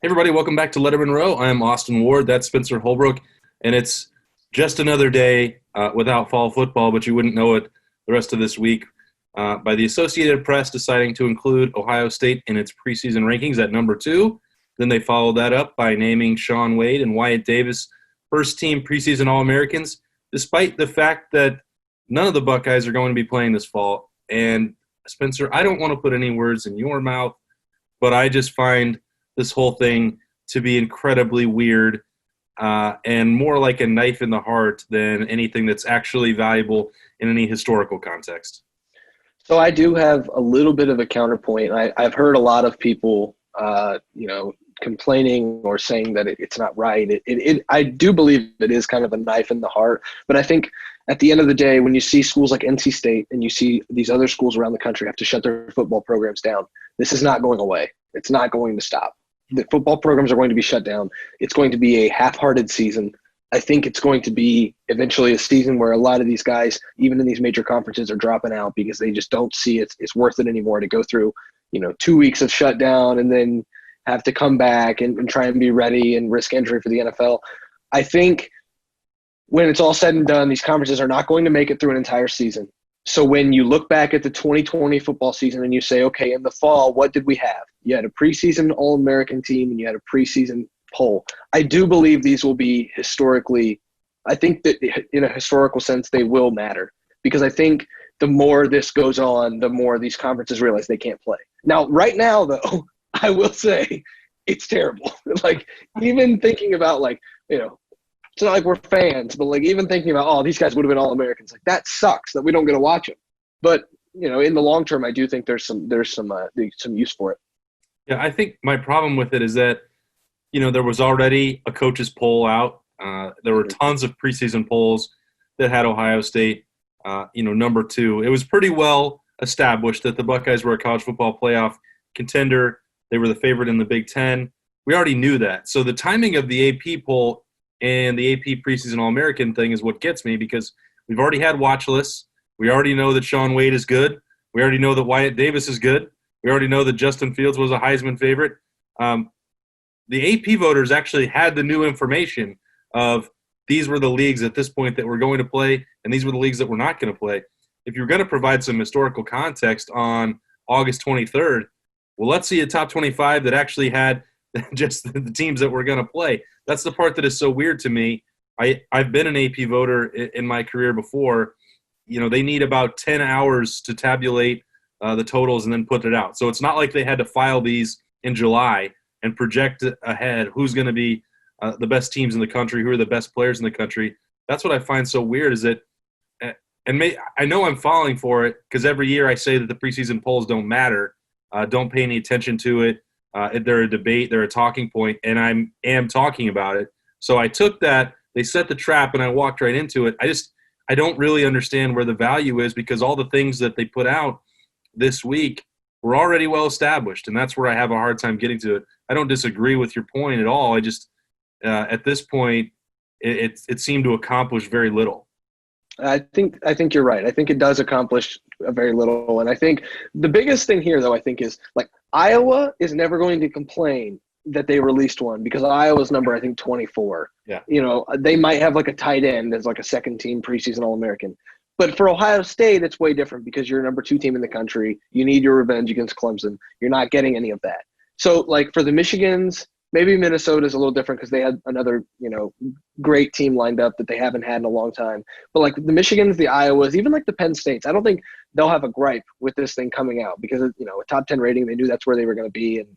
Hey everybody, welcome back to Lettermen Row. I am Austin Ward, that's Spencer Holbrook, and it's just another day without fall football, but you wouldn't know it the rest of this week by the Associated Press deciding to include Ohio State in its preseason rankings at number 2. Then they followed that up by naming Shaun Wade and Wyatt Davis first-team preseason All-Americans, despite the fact that none of the Buckeyes are going to be playing this fall. And Spencer, I don't want to put any words in your mouth, but I just find this whole thing to be incredibly weird and more like a knife in the heart than anything that's actually valuable in any historical context. So I do have a little bit of a counterpoint. I've heard a lot of people, complaining or saying that it's not right. I do believe it is kind of a knife in the heart. But I think at the end of the day, when you see schools like NC State and you see these other schools around the country have to shut their football programs down, this is not going away. It's not going to stop. The football programs are going to be shut down. It's going to be a half-hearted season. I think it's going to be eventually a season where a lot of these guys, even in these major conferences, are dropping out because they just don't see it's worth it anymore to go through, 2 weeks of shutdown and then have to come back and try and be ready and risk injury for the NFL. I think when it's all said and done, these conferences are not going to make it through an entire season. So when you look back at the 2020 football season and you say, okay, in the fall, what did we have? You had a preseason All-American team and you had a preseason poll. I do believe these will be historically – I think that in a historical sense they will matter because I think the more this goes on, the more these conferences realize they can't play. Now, right now, though, I will say it's terrible. Even thinking about it's not like we're fans, but even thinking about, these guys would have been All-Americans. That sucks that we don't get to watch them. But, in the long term, I do think there's some use for it. Yeah, I think my problem with it is that, there was already a coaches poll out. There were tons of preseason polls that had Ohio State, number 2. It was pretty well established that the Buckeyes were a college football playoff contender. They were the favorite in the Big Ten. We already knew that. So the timing of the AP poll and the AP preseason All-American thing is what gets me because we've already had watch lists. We already know that Shaun Wade is good. We already know that Wyatt Davis is good. We already know that Justin Fields was a Heisman favorite. The AP voters actually had the new information of these were the leagues at this point that were going to play and these were the leagues that were not going to play. If you're going to provide some historical context on August 23rd, well, let's see a top 25 that actually had just the teams that were going to play. That's the part that is so weird to me. I've been an AP voter in my career before. They need about 10 hours to tabulate the totals and then put it out. So it's not like they had to file these in July and project ahead who's going to be the best teams in the country, who are the best players in the country. That's what I find so weird is that I know I'm falling for it because every year I say that the preseason polls don't matter, don't pay any attention to it. They're a debate, they're a talking point, and I am talking about it. So I took that, they set the trap, and I walked right into it. I don't really understand where the value is because all the things that they put out this week were already well established, and that's where I have a hard time getting to it. I don't disagree with your point at all. I just, at this point, it seemed to accomplish very little. I think you're right. I think it does accomplish very little. And I think the biggest thing here, though, I think is Iowa is never going to complain that they released one because Iowa's number, I think, 24. Yeah. They might have a tight end as a second team preseason All-American. But for Ohio State, it's way different because you're number 2 team in the country. You need your revenge against Clemson. You're not getting any of that. So for the Michigans, maybe Minnesota's a little different because they had another, great team lined up that they haven't had in a long time. But the Michigans, the Iowas, even the Penn States, I don't think they'll have a gripe with this thing coming out because, a top 10 rating, they knew that's where they were going to be. And,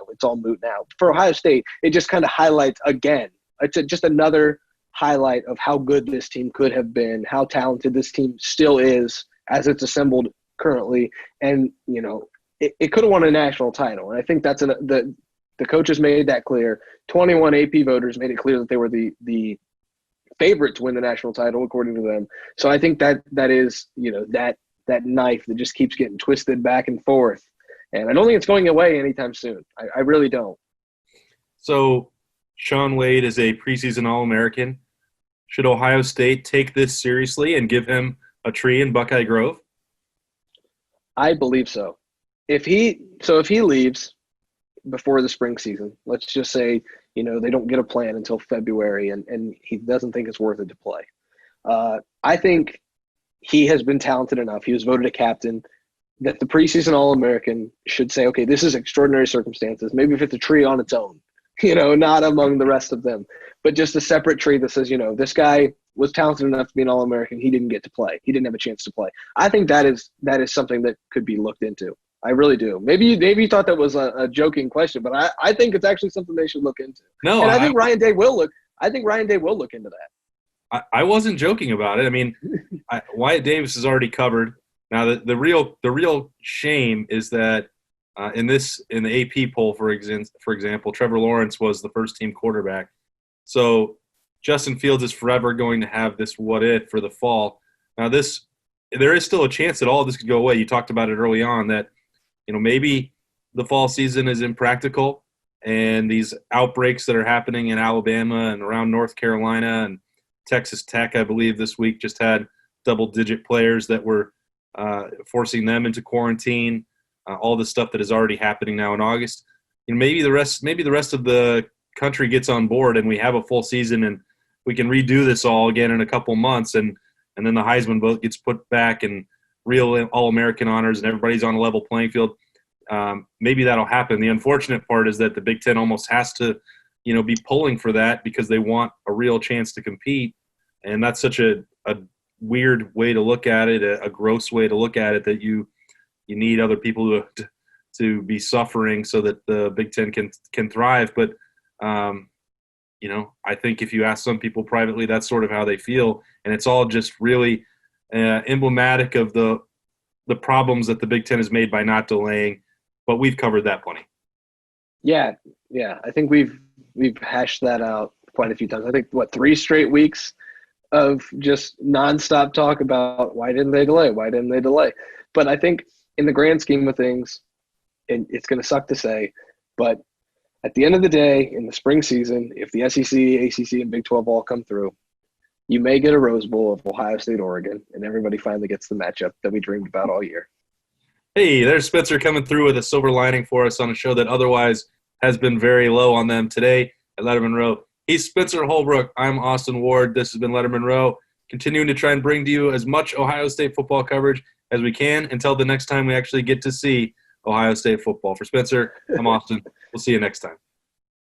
it's all moot now. For Ohio State, it just kind of highlights again. It's just another highlight of how good this team could have been, how talented this team still is as it's assembled currently. And, it could have won a national title. And I think that's the coaches made that clear. 21 AP voters made it clear that they were the favorite to win the national title, according to them. So I think that is, that knife that just keeps getting twisted back and forth. And I don't think it's going away anytime soon. I really don't. So Shaun Wade is a preseason All-American. Should Ohio State take this seriously and give him a tree in Buckeye Grove? I believe so. If he leaves, before the spring season. Let's just say, they don't get a plan until February and he doesn't think it's worth it to play. I think he has been talented enough. He was voted a captain that the preseason All-American should say, okay, this is extraordinary circumstances. Maybe if it's a tree on its own, not among the rest of them, but just a separate tree that says, this guy was talented enough to be an All-American. He didn't get to play. He didn't have a chance to play. I think that is something that could be looked into. I really do. Maybe you thought that was a joking question, but I think it's actually something they should look into. No, and I think Ryan Day will look. I think Ryan Day will look into that. I wasn't joking about it. I mean, Wyatt Davis is already covered. Now, the real shame is that in the AP poll, for example, Trevor Lawrence was the first team quarterback. So Justin Fields is forever going to have this what if for the fall. Now, there is still a chance that all of this could go away. You talked about it early on that maybe the fall season is impractical, and these outbreaks that are happening in Alabama and around North Carolina and Texas Tech, I believe this week just had double-digit players that were forcing them into quarantine. All the stuff that is already happening now in August. Maybe the rest of the country gets on board and we have a full season and we can redo this all again in a couple months, and then the Heisman vote gets put back and real All-American honors and everybody's on a level playing field. Maybe that'll happen. The unfortunate part is that the Big Ten almost has to, be pulling for that because they want a real chance to compete. And that's such a weird way to look at it, a gross way to look at it, that you need other people to be suffering so that the Big Ten can thrive. But, I think if you ask some people privately, that's sort of how they feel. And it's all just really emblematic of the problems that the Big Ten has made by not delaying. But we've covered that plenty. Yeah. I think we've hashed that out quite a few times. I think, 3 straight weeks of just nonstop talk about why didn't they delay? But I think in the grand scheme of things, and it's going to suck to say, but at the end of the day, in the spring season, if the SEC, ACC, and Big 12 all come through, you may get a Rose Bowl of Ohio State, Oregon, and everybody finally gets the matchup that we dreamed about all year. Hey, there's Spencer coming through with a silver lining for us on a show that otherwise has been very low on them today at Lettermen Row. He's Spencer Holbrook. I'm Austin Ward. This has been Lettermen Row, continuing to try and bring to you as much Ohio State football coverage as we can until the next time we actually get to see Ohio State football. For Spencer, I'm Austin. We'll see you next time.